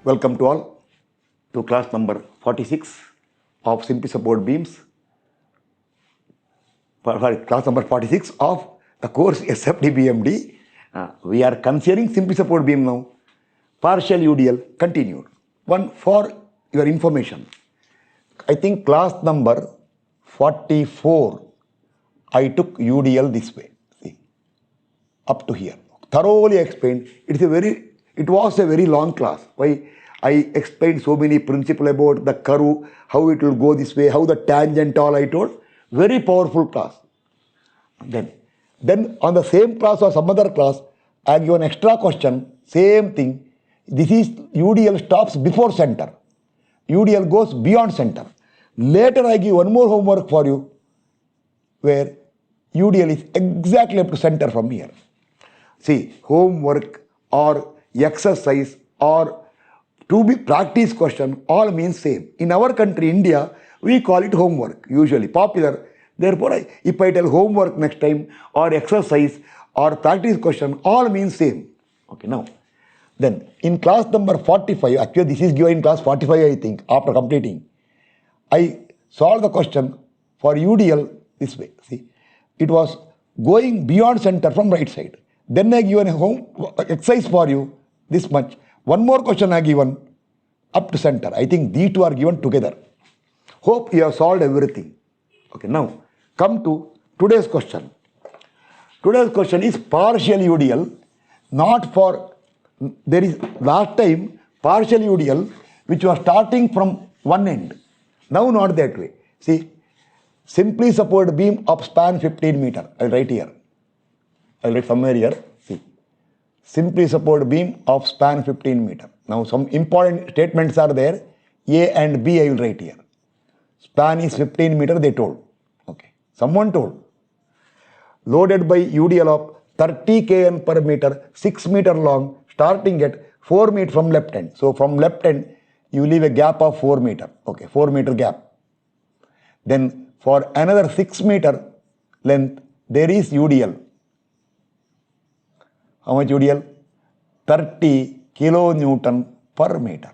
Welcome to all to class number 46 of Simply Support Beams. Class number 46 of the course SFD BMD. We are considering Simply Support Beam now. Partial UDL continued. One for your information. I think class number 44, I took UDL this way. See, up to here. Thoroughly explained. It was a very long class. Why? I explained so many principles about the curve, how it will go this way, how the tangent all I told. Very powerful class. Then on the same class or some other class, I give an extra question, same thing. This is UDL stops before center. UDL goes beyond center. Later I give one more homework for you where UDL is exactly up to center from here. See, homework or exercise or to be practice question all means same. In our country, India, we call it homework, usually popular. Therefore, if I tell homework next time or exercise or practice question, all means same. Okay, now, then in class number 45, actually this is given in class 45, I think, after completing. I solved the question for UDL this way. See, it was going beyond center from right side. Then I given a home exercise for you this much. One more question I given up to center. I think these two are given together. Hope you have solved everything. Okay, now come to today's question. Today's question is partial UDL, not for, there is last time partial UDL which was starting from one end. Now not that way. See, simply support beam of span 15 meter. I'll write here. I'll write somewhere here. See, simply support beam of span 15 meter. Now some important statements are there. A and B I will write here. Span is 15 meter, they told. Okay. Someone told. Loaded by UDL of 30 kN per meter, 6 meter long, starting at 4 meter from left end. So from left end, you leave a gap of 4 meter. Okay, 4 meter gap. Then for another 6 meter length, there is UDL. How much UDL? 30 kilonewton per meter.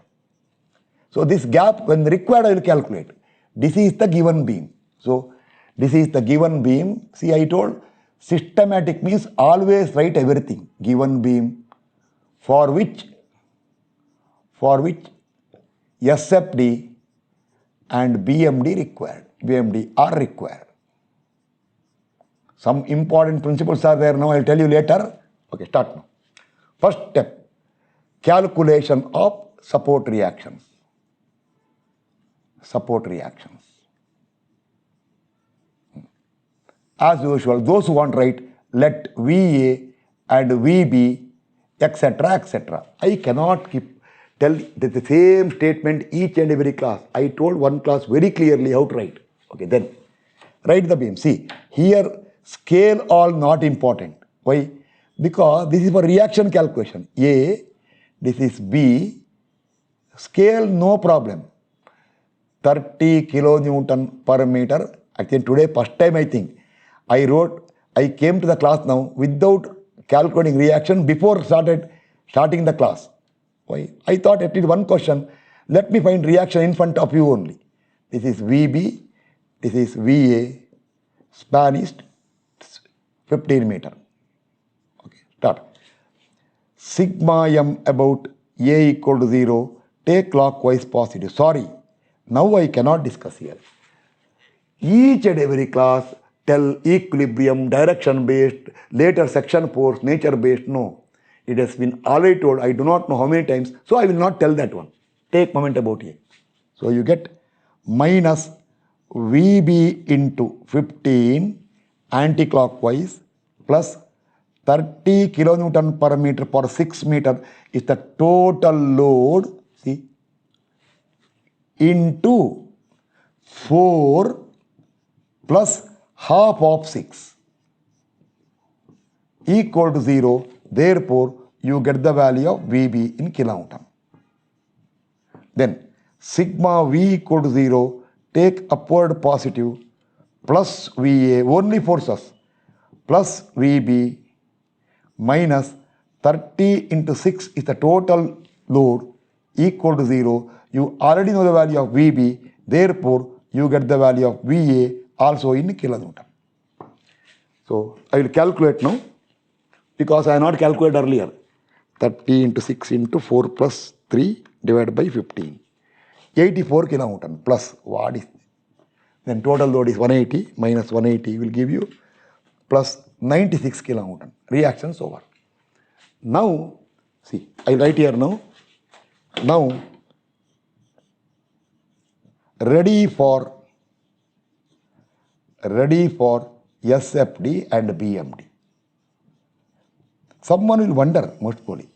So this gap, when required, I will calculate. This is the given beam. So this is the given beam. See, I told systematic means always write everything. Given beam for which SFD and BMD required. BMD are required. Some important principles are there now. I will tell you later. Okay, start now. First step, calculation of support reactions. Support reactions. As usual, those who want to write, let VA and VB, etc., etc. I cannot tell the same statement each and every class. I told one class very clearly how to write. Okay, then write the beam. See, here scale all not important. Why? Because this is for reaction calculation. A, this is B, scale no problem. 30 kilonewton per meter. Actually today first time I think I came to the class now without calculating reaction before starting the class. Why? I thought at least one question, let me find reaction in front of you only. This is VB, this is VA, span is 15 meter. Okay, start. Sigma m about A equal to 0, take clockwise positive. Sorry, now I cannot discuss here. Each and every class tell equilibrium, direction based, later section force, nature based. No. It has been already told. I do not know how many times. So I will not tell that one. Take moment about A. So you get minus VB into 15 anti-clockwise plus 30 kilonewton per meter per 6 meter is the total load. See, into 4 plus half of 6 equal to 0. Therefore, you get the value of VB in kilonewton. Then sigma V equal to 0, take upward positive plus VA only forces plus VB minus 30 into 6 is the total load equal to 0. You already know the value of VB. Therefore, you get the value of VA also in kilonewton. So I will calculate now because I have not calculated earlier. 30 into 6 into 4 plus 3 divided by 15. 84 kilonewton plus what is, then total load is 180 minus 180 will give you plus 96 kilonewton. Reactions over. Now, see, I write here now. Now, ready for SFD and BMD. Someone will wonder, most probably.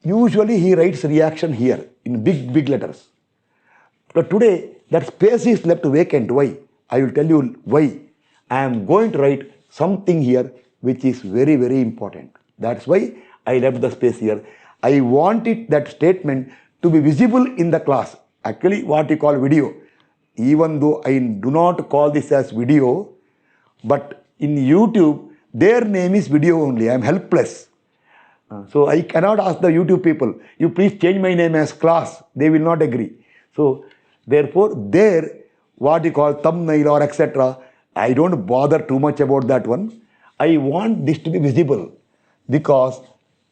Usually he writes reaction here in big letters. But today that space is left vacant. Why? I will tell you why. I am going to write something here which is very, very important. That's why I left the space here. I wanted that statement to be visible in the class. Actually, what you call video. Even though I do not call this as video, but in YouTube, their name is video only. I am helpless. So I cannot ask the YouTube people, you please change my name as class. They will not agree. So therefore, there, what you call thumbnail or etc., I don't bother too much about that one. I want this to be visible because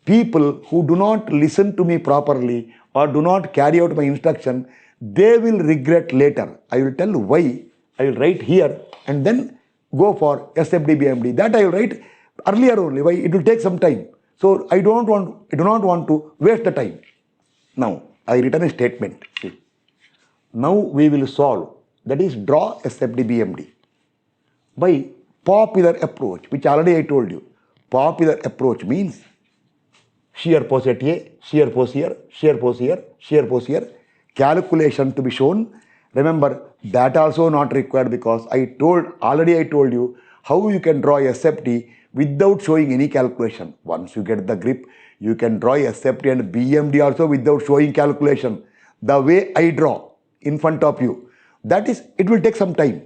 people who do not listen to me properly or do not carry out my instruction, they will regret later. I will tell why. I will write here and then go for SFD BMD. That I will write earlier only. Why? It will take some time. So I do not want to waste the time. Now I written a statement. Now we will solve. That is draw SFD BMD by popular approach, which already I told you. Popular approach means shear force at A, shear force here, shear force here, shear force here. Calculation to be shown. Remember, that also not required because I told you how you can draw SFD without showing any calculation. Once you get the grip, you can draw SFD and BMD also without showing calculation. The way I draw in front of you, that is, it will take some time.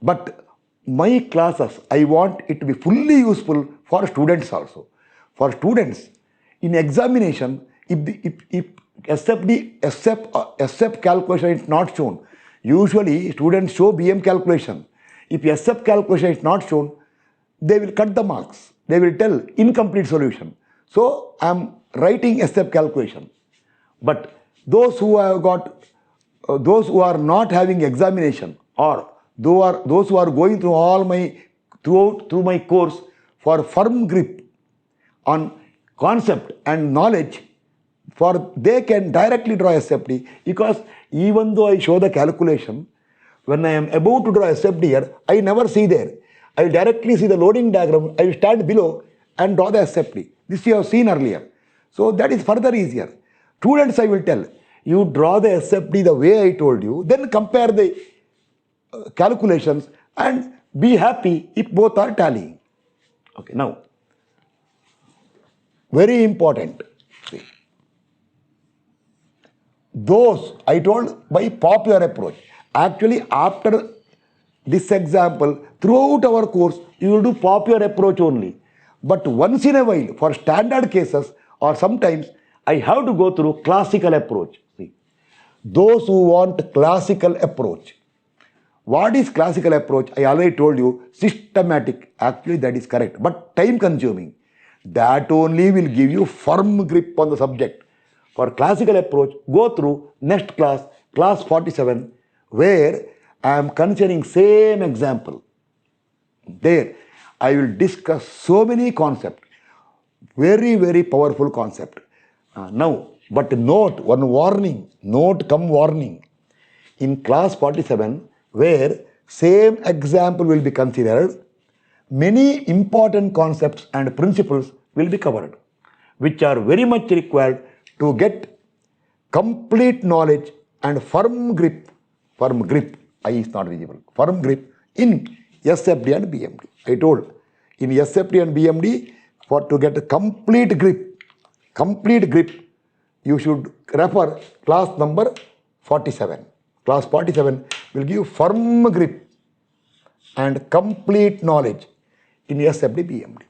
But my classes, I want it to be fully useful for students also. For students, in examination, if SF calculation is not shown, usually students show BM calculation. If SF calculation is not shown, they will cut the marks. They will tell incomplete solution. So I am writing SF calculation. But those who have got, those who are not having examination or those who are going through my course for firm grip on concept and knowledge, for they can directly draw SFD because even though I show the calculation, when I am about to draw SFD here, I never see there. I will directly see the loading diagram. I will stand below and draw the SFD. This you have seen earlier. So that is further easier. Students, I will tell, you draw the SFD the way I told you, then compare the calculations and be happy if both are tallying. Okay, now, very important. See. Those I told by popular approach. Actually, after this example, throughout our course, you will do popular approach only. But once in a while, for standard cases, or sometimes, I have to go through classical approach. See. Those who want classical approach. What is classical approach? I already told you, systematic. Actually, that is correct, but time consuming. That only will give you firm grip on the subject. For classical approach, go through next class, class 47, where I am considering same example. There, I will discuss so many concepts. Very, very powerful concept. Now, but note, one warning, note come warning. In class 47, where same example will be considered, many important concepts and principles will be covered, which are very much required to get complete knowledge and firm grip, I is not visible, firm grip in SFD and BMD. I told, in SFD and BMD, to get a complete grip, you should refer class number 47. Class 47 will give firm grip and complete knowledge in SFD BMD.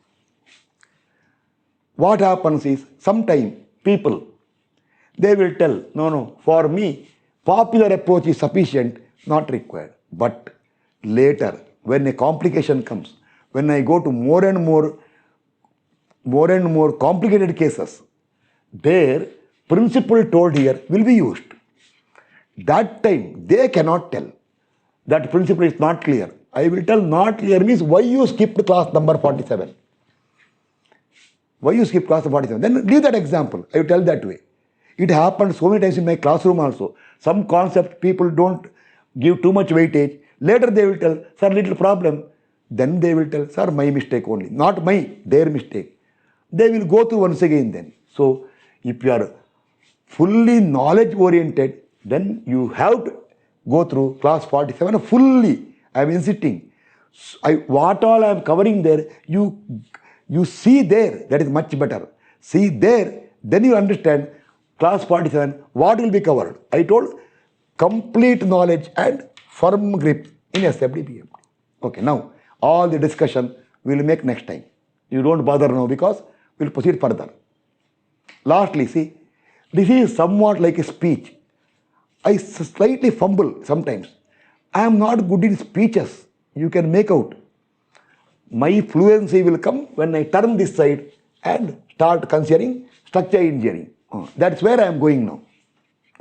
What happens is, sometimes people, They will tell, no, for me, popular approach is sufficient, not required. But later, when a complication comes, when I go to more and more complicated cases, their principle told here will be used. That time, they cannot tell. That principle is not clear. I will tell not clear means why you skipped class number 47. Why you skip class 47? Then leave that example. I will tell that way. It happened so many times in my classroom also. Some concept people don't give too much weightage. Later they will tell, sir, little problem. Then they will tell, sir, my mistake only. Not my, their mistake. They will go through once again then. So if you are fully knowledge oriented, then you have to go through class 47 fully. I am insisting. What all I am covering there, you see there, that is much better. See there, then you understand class 47, what will be covered. I told complete knowledge and firm grip in SFD PMD. Okay, now all the discussion we will make next time. You don't bother now because we will proceed further. Lastly, see, this is somewhat like a speech. I slightly fumble sometimes. I am not good in speeches. You can make out. My fluency will come when I turn this side and start considering structure engineering. That's where I am going now.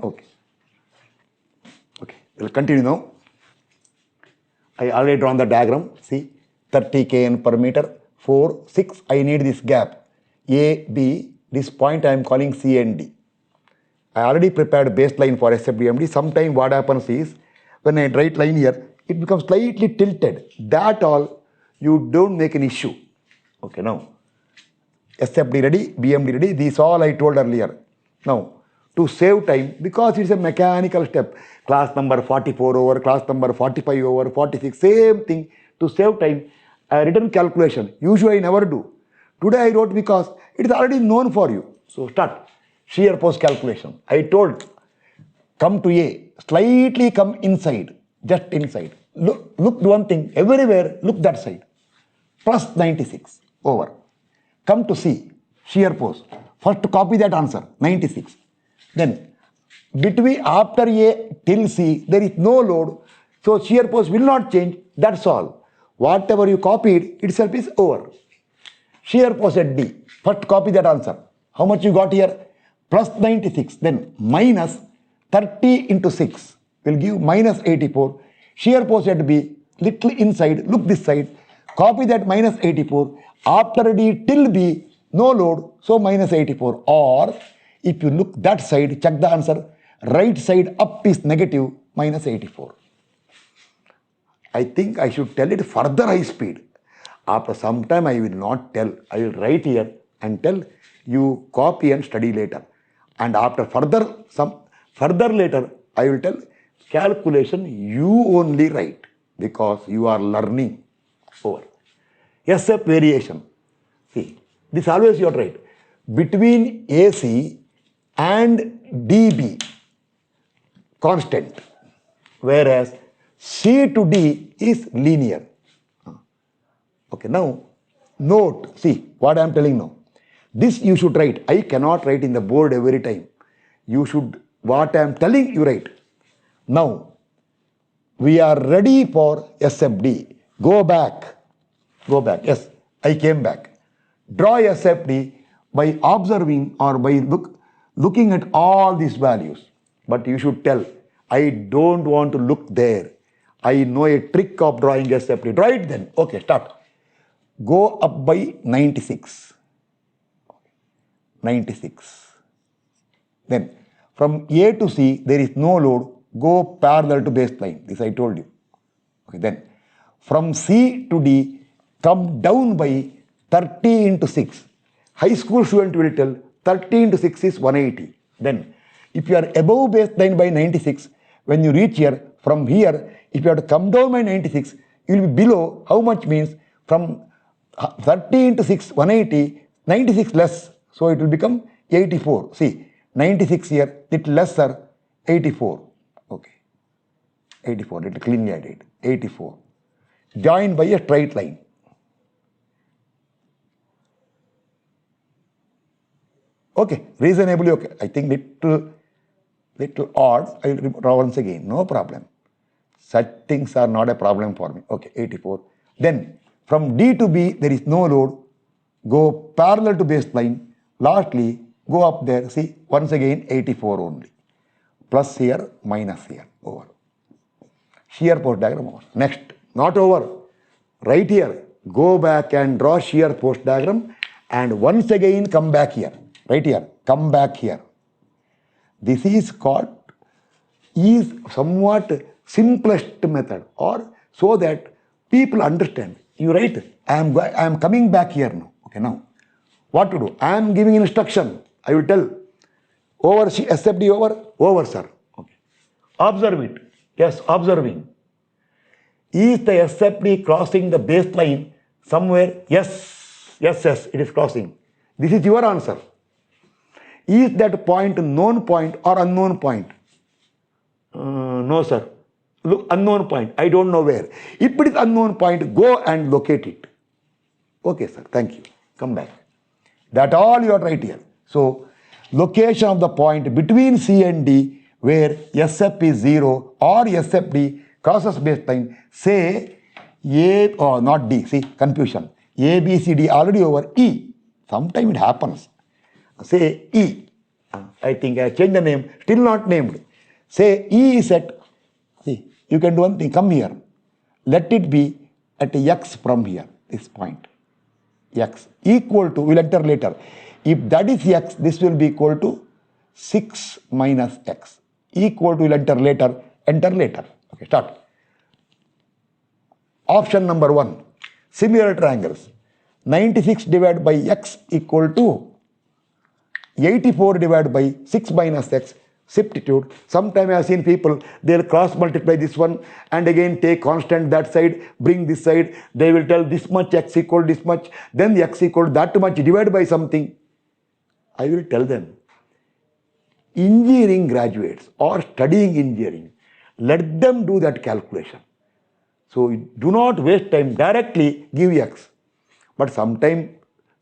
Okay. We'll continue now. I already drawn the diagram. See, 30 kN per meter, 4, 6. I need this gap. A, B, this point I am calling C and D. I already prepared baseline for SFDMD. Sometime what happens is, when I write line here, it becomes slightly tilted. That all, you don't make an issue. Okay, now, SFD ready, BMD ready, these all I told earlier. Now, to save time, because it's a mechanical step, class number 44 over, class number 45 over, 46, same thing, to save time, a written calculation, usually I never do. Today I wrote because it is already known for you. So start, shear force calculation. I told, come to A, slightly come inside, just inside. Look one thing, everywhere, look that side. Plus 96 over. Come to C, shear force. First copy that answer, 96. Then, between after A till C, there is no load, so shear force will not change, that's all. Whatever you copied, itself is over. Shear force at D, first copy that answer. How much you got here? Plus 96, then minus 30 into 6 will give minus 84. Shear force at B, little inside, look this side, copy that minus 84. After D till B, no load, so minus 84. Or, if you look that side, check the answer, right side up is negative, minus 84. I think I should tell it further high speed. After some time I will not tell, I will write here and tell you copy and study later. And after further later, I will tell calculation you only write because you are learning over. SF variation. See, this always you are right. Between AC and dB, constant, whereas C to D is linear. Okay, now note, see what I am telling now. This you should write. I cannot write in the board every time. You should, what I am telling you write. Now, we are ready for SFD. Go back. Yes, I came back. Draw SFD by observing or by looking at all these values. But you should tell, I don't want to look there. I know a trick of drawing SFD. Draw it then. Okay, start. Go up by 96. 96. Then, from A to C, there is no load. Go parallel to baseline. This I told you. Okay, then, from C to D, come down by 30 into 6. High school student will tell 30 into 6 is 180. Then, if you are above baseline by 96, when you reach here, from here, if you have to come down by 96, you will be below. How much means? From 30 into 6, 180, 96 less. So it will become 84. See, 96 here, little lesser, 84. Okay. 84, little cleanly I did. 84. Joined by a straight line. Okay, reasonably okay. I think little odd. I will draw once again, no problem. Such things are not a problem for me. Okay, 84. Then from D to B, there is no load. Go parallel to baseline. Lastly, go up there. See, once again, 84 only. Plus here, minus here, over. Shear force diagram over. Next, not over. Right here, go back and draw shear force diagram. And once again, come back here. Right here, come back here. This is called, is somewhat simplest method, or so that people understand. You write, I am coming back here now. Okay, now what to do? I am giving instruction. I will tell over SFD over sir. Okay. Observe it. Yes, observing. Is the SFD crossing the baseline somewhere? Yes, it is crossing. This is your answer. Is that point known point or unknown point? No, sir. Look, unknown point. I don't know where. If it is unknown point, go and locate it. Okay, sir. Thank you. Come back. That all you are right here. So, location of the point between C and D where SF is 0 or SFD crosses baseline, say A or not D. See, confusion. A, B, C, D already over E. Sometimes it happens. Say E. I think I changed the name. Still not named. Say E is at, see, you can do one thing. Come here. Let it be at X from here, this point. X equal to, we'll enter later. If that is X, this will be equal to 6 minus X. Equal to, we'll enter later. Enter later. Okay, start. Option number 1. Similar triangles. 96 divided by X equal to 84 divided by 6 minus X. Substitute. Sometimes I have seen people, they'll cross multiply this one and again take constant that side, bring this side. They will tell this much X equal this much, then the X equal that much divided by something. I will tell them, engineering graduates or studying engineering, let them do that calculation. So do not waste time, directly give X. But sometimes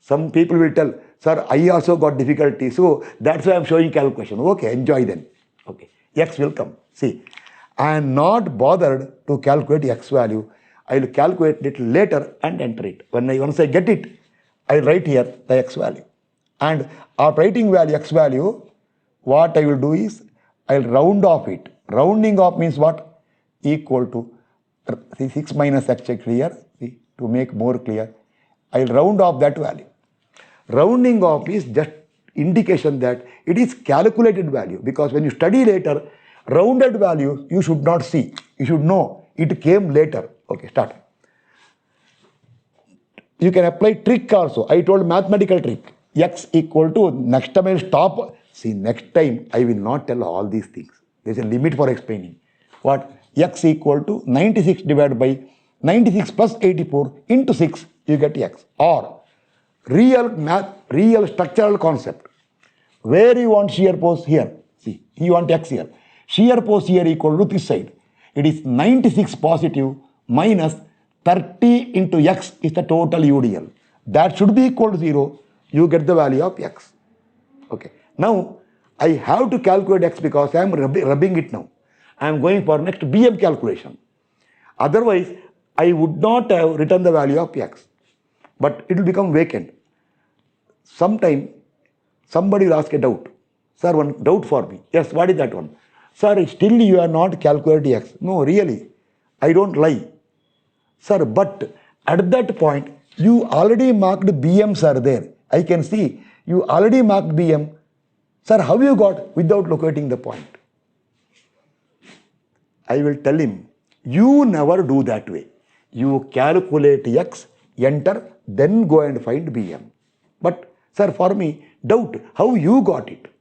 some people will tell, sir, I also got difficulty, so that's why I am showing calculation. Okay, enjoy then. Okay, X will come. See, I am not bothered to calculate X value. I will calculate it later and enter it. Once I get it, I will write here the X value. And after writing value X value, what I will do is, I will round off it. Rounding off means what? Equal to, see, 6 minus X here, see, to make more clear. I will round off that value. Rounding off is just indication that it is calculated value, because when you study later, rounded value you should not see. You should know it came later. Okay, start. You can apply trick also. I told mathematical trick. X equal to, next time I will stop. See, next time I will not tell all these things. There is a limit for explaining. What? X equal to 96 divided by 96 plus 84 into 6, you get X. Or real structural concept. Where you want shear force? Here. See, you want X here. Shear force here equal to this side. It is 96 positive minus 30 into X is the total UDL. That should be equal to 0. You get the value of X. Okay. Now, I have to calculate X because I am rubbing it now. I am going for next BM calculation. Otherwise, I would not have written the value of X. But it will become vacant. Sometime, somebody will ask a doubt. Sir, one doubt for me. Yes, what is that one? Sir, still you are not calculating X. No, really, I don't lie. Sir, but at that point, you already marked BMs are there. I can see you already marked BM. Sir, how you got without locating the point? I will tell him, you never do that way. You calculate X, enter, then go and find BM. But sir, for me, doubt how you got it.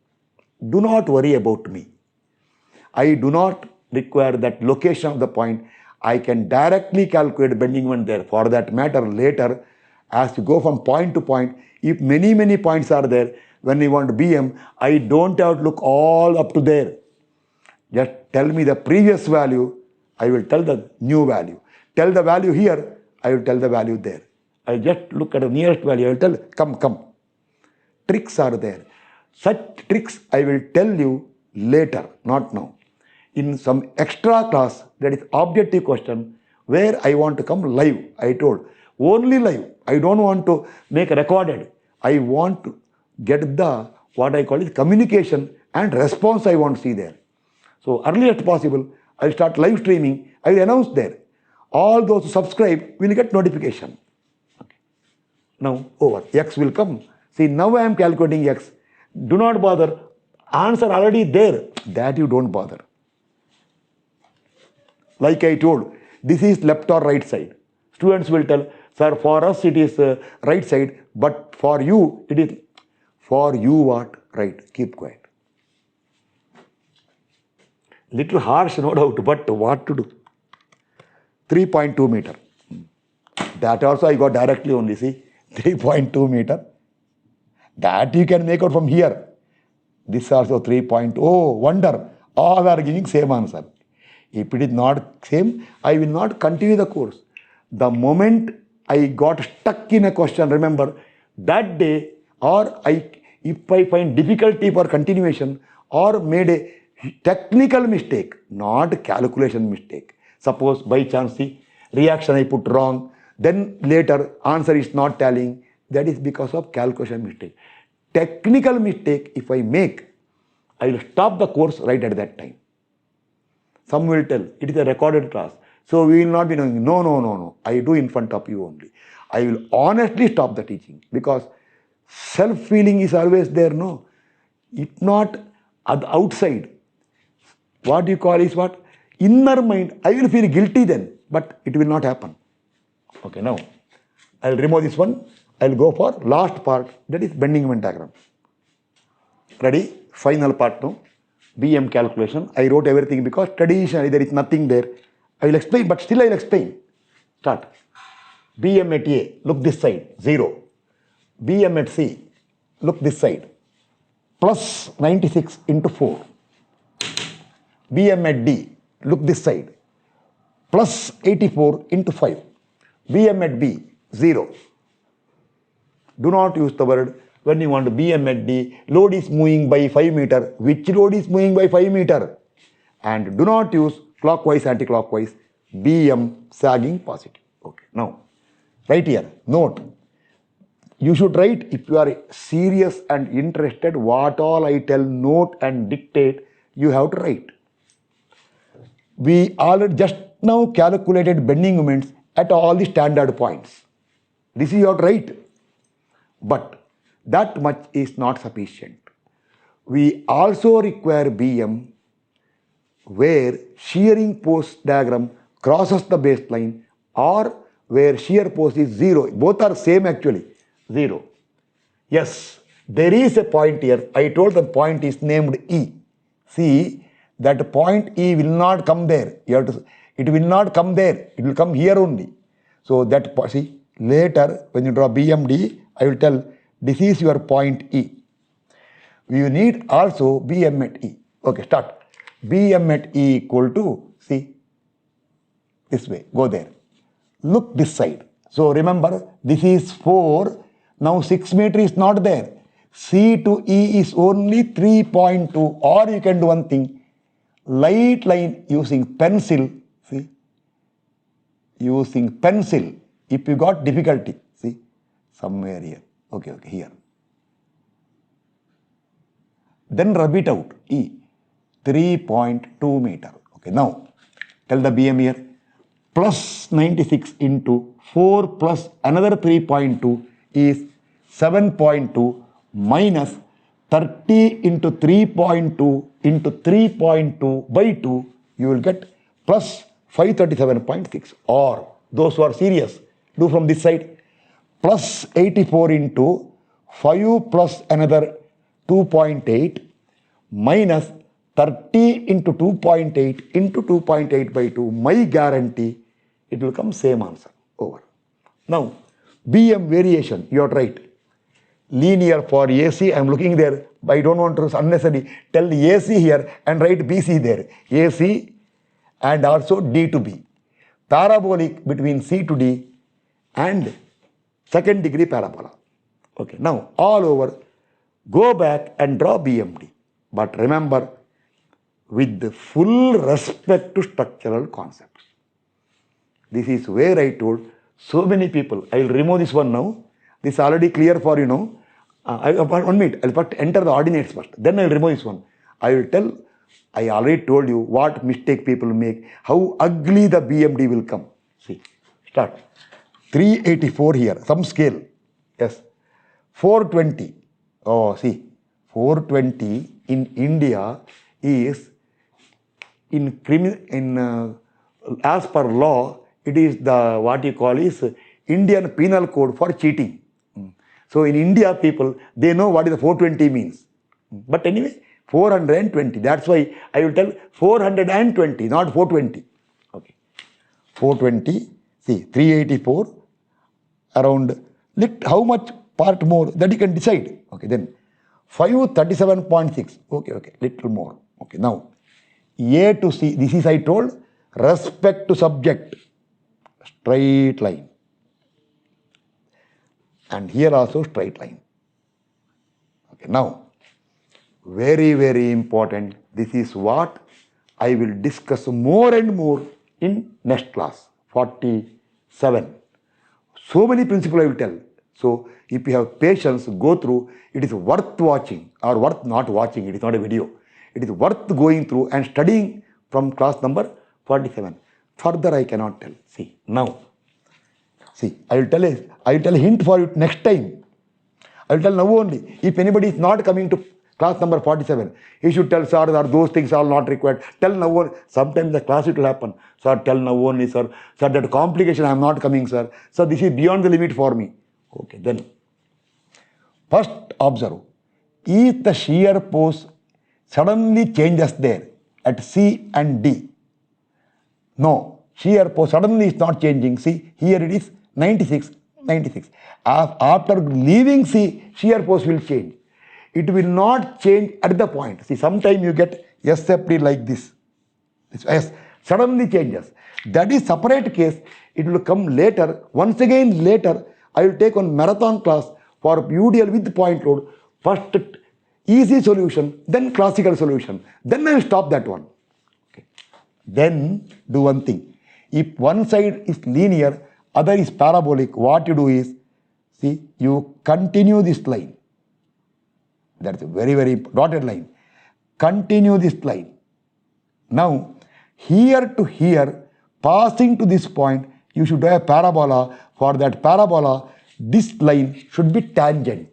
Do not worry about me. I do not require that location of the point. I can directly calculate bending moment there. For that matter, later, as you go from point to point, if many points are there, when you want BM, I don't have to look all up to there. Just tell me the previous value, I will tell the new value. Tell the value here, I will tell the value there. I just look at the nearest value, I will tell, come. Tricks are there. Such tricks I will tell you later, not now. In some extra class, that is objective question, where I want to come live. I told, only live. I don't want to make recorded. I want to get the, what I call is communication and response I want to see there. So earliest possible, I will start live streaming. I will announce there. All those who subscribe will get notification. Okay. Now over. X will come. See, now I am calculating X. Do not bother. Answer already there. That you don't bother. Like I told, this is left or right side. Students will tell, sir, for us it is right side, but for you it is, for you what? Right. Keep quiet. Little harsh, no doubt, but what to do? 3.2 meter. That also I got directly only, see, 3.2 meter. That you can make out from here. This also 3.0. Oh, wonder. All are giving same answer. If it is not same, I will not continue the course. The moment I got stuck in a question, remember, that day, or if I find difficulty for continuation, or made a technical mistake, not calculation mistake. Suppose by chance the reaction I put wrong, then later answer is not tallying, that is because of calculation mistake. Technical mistake if I make, I will stop the course right at that time. Some will tell, it is a recorded class, so we will not be knowing. No. I do in front of you only. I will honestly stop the teaching because self-feeling is always there, no? If not at the outside, what you call is what? Inner mind, I will feel guilty then, but it will not happen. Okay, now, I will remove this one. I will go for last part, that is bending moment diagram. Ready? Final part now. BM calculation. I wrote everything because traditionally there is nothing there. I will explain, but still I will explain. Start. BM at A, look this side, 0. BM at C, look this side, plus 96 into 4. BM at D, look this side, plus 84 into 5. BM at B, 0. Do not use the word when you want BM at D, load is moving by 5 meter. Which load is moving by 5 meter? And do not use clockwise, anti-clockwise, BM sagging positive. Okay, now, right here, note. You should write, if you are serious and interested, what all I tell, note and dictate, you have to write. We already just now calculated bending moments at all the standard points. This is your right. But that much is not sufficient. We also require BM where shearing force diagram crosses the baseline or where shear force is 0. Both are same actually, 0. Yes, there is a point here. I told the point is named E. See, that point E will not come there. You have to, it will not come there. It will come here only. So that, see, later when you draw BMD, I will tell this is your point E. You need also BM at E. Okay, start. BM at E equal to, see, this way, go there. Look this side. So remember, this is 4. Now 6 meter is not there. C to E is only 3.2. Or you can do one thing. Light line using pencil. See, using pencil. If you got difficulty, see, somewhere here. Okay, here. Then rub it out. E, 3.2 meter. Okay, now tell the BM here. Plus 96 into 4 plus another 3.2 is 7.2 minus 30 into 3.2 into 3.2 by 2, you will get plus 537.6. Or those who are serious, do from this side. Plus 84 into 5 plus another 2.8 minus 30 into 2.8 into 2.8 by 2. My guarantee, it will come same answer. Over. Now, BM variation, you are right. Linear for AC, I am looking there, but I don't want to unnecessarily tell the AC here and write BC there. AC and also D to B. Parabolic between C to D and second degree parabola. Okay, now all over Go back and draw BMD. But remember, with the full respect to structural concepts. This is where I told so many people, I will remove this one now. This is already clear for you now. 1 minute, I will first enter the ordinates first. Then I will remove this one. I will tell, I already told you what mistake people make, how ugly the BMD will come. See, start. 384 here, some scale. Yes. 420. Oh, see, 420 in India is as per law, it is the what you call is Indian Penal Code for cheating. So in India, people they know what is the 420 means. But anyway, 420. That's why I will tell 420, not 420. Okay, 420. See, 384 around. How much part more that you can decide. Okay, then 537.6. Okay, little more. Okay, now A to C. This is I told respect to subject. Straight line. And here also straight line. Okay, now very, very important. This is what I will discuss more and more in next class, 47. So many principles I will tell. So if you have patience, go through. It is worth watching or worth not watching. It is not a video. It is worth going through and studying from class number 47. Further I cannot tell. See, now. See, I will tell a hint for you next time. I will tell now only. If anybody is not coming to class number 47, he should tell, sir, those things are not required. Tell now only. Sometimes the class it will happen. Sir, tell now only, sir. Sir, that complication I am not coming, sir. So this is beyond the limit for me. Okay, then. First observe. If the shear force suddenly changes there at C and D. No, shear force suddenly is not changing. See, here it is 96. After leaving C, shear force will change. It will not change at the point. See, sometimes you get SFD like this. S suddenly changes. That is separate case. It will come later. Once again later, I will take on marathon class for UDL with point load. First easy solution, then classical solution. Then I will stop that one. Okay. Then do one thing. If one side is linear, other is parabolic, what you do is, see, you continue this line. That's a very, very dotted line. Continue this line. Now, here to here, passing to this point, you should have a parabola. For that parabola, this line should be tangent.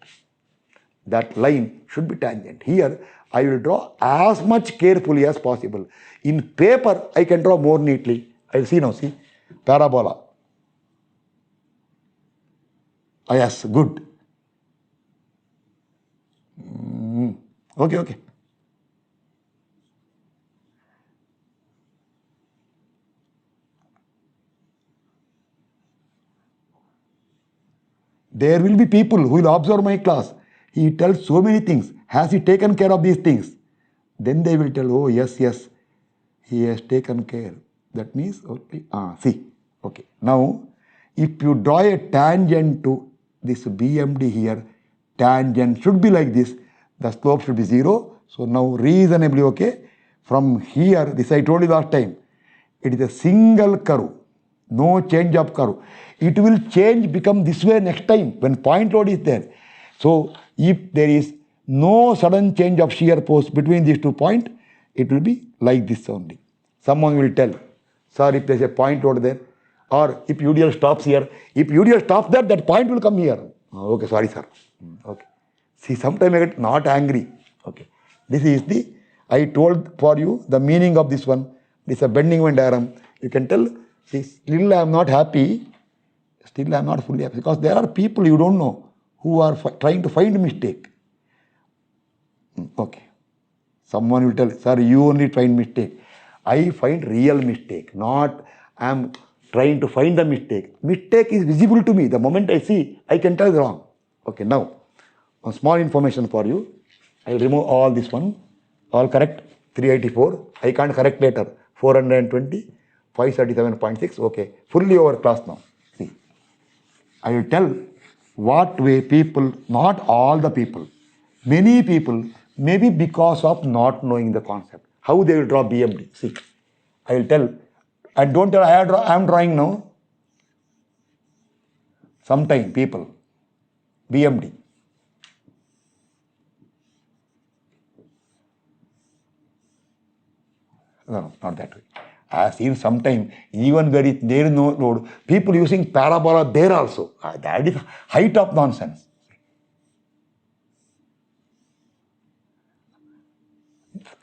That line should be tangent. Here, I will draw as much carefully as possible. In paper, I can draw more neatly. I will see now, see, parabola. Oh, yes, good. Okay. There will be people who will observe my class. He tells so many things. Has he taken care of these things? Then they will tell, oh, yes, he has taken care. That means, okay, see, okay. Now, if you draw a tangent to this BMD here, tangent should be like this. The slope should be 0. So now reasonably okay. From here, this I told you last time, it is a single curve. No change of curve. It will change, become this way next time when point load is there. So if there is no sudden change of shear force between these 2 points, it will be like this only. Someone will tell, sir, if there is a point load there, or if UDL stops here, if UDL stops there, that point will come here. Okay, sorry, sir. Okay. See, sometimes I get not angry. Okay. This is I told for you the meaning of this one. This is a bending moment diagram. You can tell, see, still I am not happy. Still I am not fully happy. Because there are people you don't know who are trying to find mistake. Okay. Someone will tell, sir, you only find mistake. I find real mistake. Not I am trying to find the mistake. Mistake is visible to me. The moment I see, I can tell it's wrong. Okay, now, one small information for you. I will remove all this one. All correct. 384. I can't correct later. 420. 537.6. Okay. Fully over class now. See. I will tell what way people, not all the people. Many people, maybe because of not knowing the concept, how they will draw BMD. See, I will tell, and don't tell I am drawing now. Sometime people, BMD. No, not that way. I have seen sometime, even where there is no road, people using parabola there also. That is height of nonsense.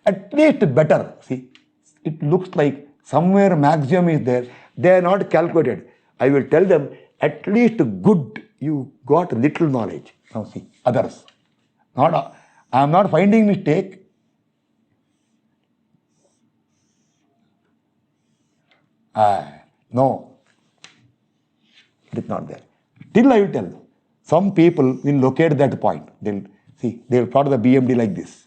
At least better. See, it looks like somewhere maximum is there. They are not calculated. I will tell them at least good. You got little knowledge. Now see others. I am not finding mistake. No, it is not there. Still I will tell. Some people will locate that point. They'll plot the BMD like this.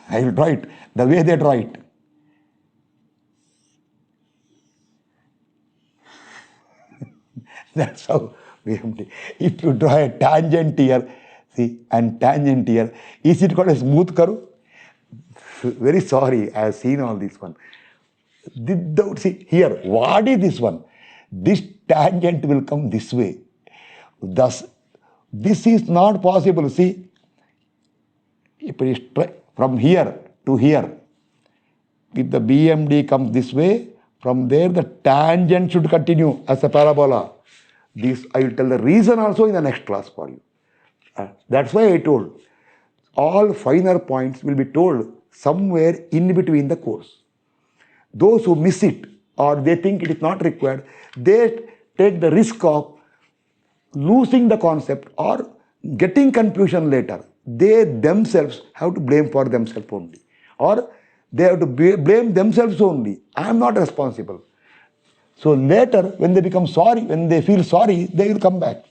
I will draw it the way they draw it. That's how BMD. If you draw a tangent here, see, and tangent here, is it called a smooth curve? Very sorry, I have seen all this one. See, here, what is this one? This tangent will come this way. Thus, this is not possible. See, if it is from here to here, if the BMD comes this way, from there the tangent should continue as a parabola. This I will tell the reason also in the next class for you. That's why I told. All finer points will be told somewhere in between the course. Those who miss it or they think it is not required, they take the risk of losing the concept or getting confusion later. They themselves have to blame for themselves only. Or they have to blame themselves only. I am not responsible. So later, when they become sorry, when they feel sorry, they will come back.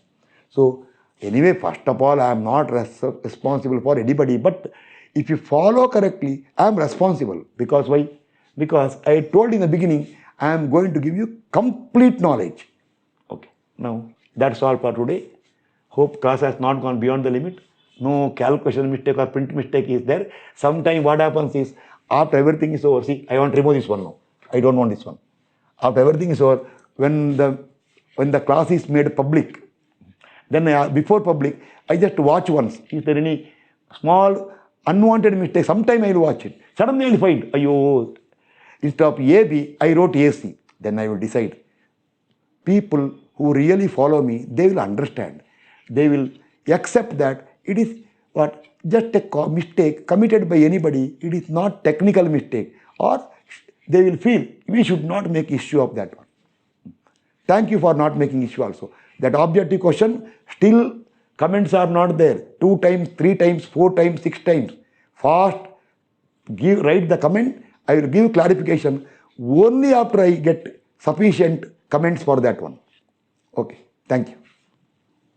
So anyway, first of all, I am not responsible for anybody. But if you follow correctly, I am responsible. Because why? Because I told in the beginning, I am going to give you complete knowledge. Okay. Now, that's all for today. Hope class has not gone beyond the limit. No calculation mistake or print mistake is there. Sometime what happens is, after everything is over, see, I want to remove this one now. I don't want this one. After everything is over, when the class is made public, then before public, I just watch once. Is there any small unwanted mistake? Sometime I will watch it. Suddenly I will find, ayo, instead of AB, I wrote AC. Then I will decide. People who really follow me, they will understand. They will accept that it is what just a mistake committed by anybody. It is not technical mistake. Or they will feel we should not make issue of that one. Thank you for not making issue also. That objective question, still comments are not there. 2 times, 3 times, 4 times, 6 times. Fast, write the comment. I will give clarification only after I get sufficient comments for that one. Okay, thank you.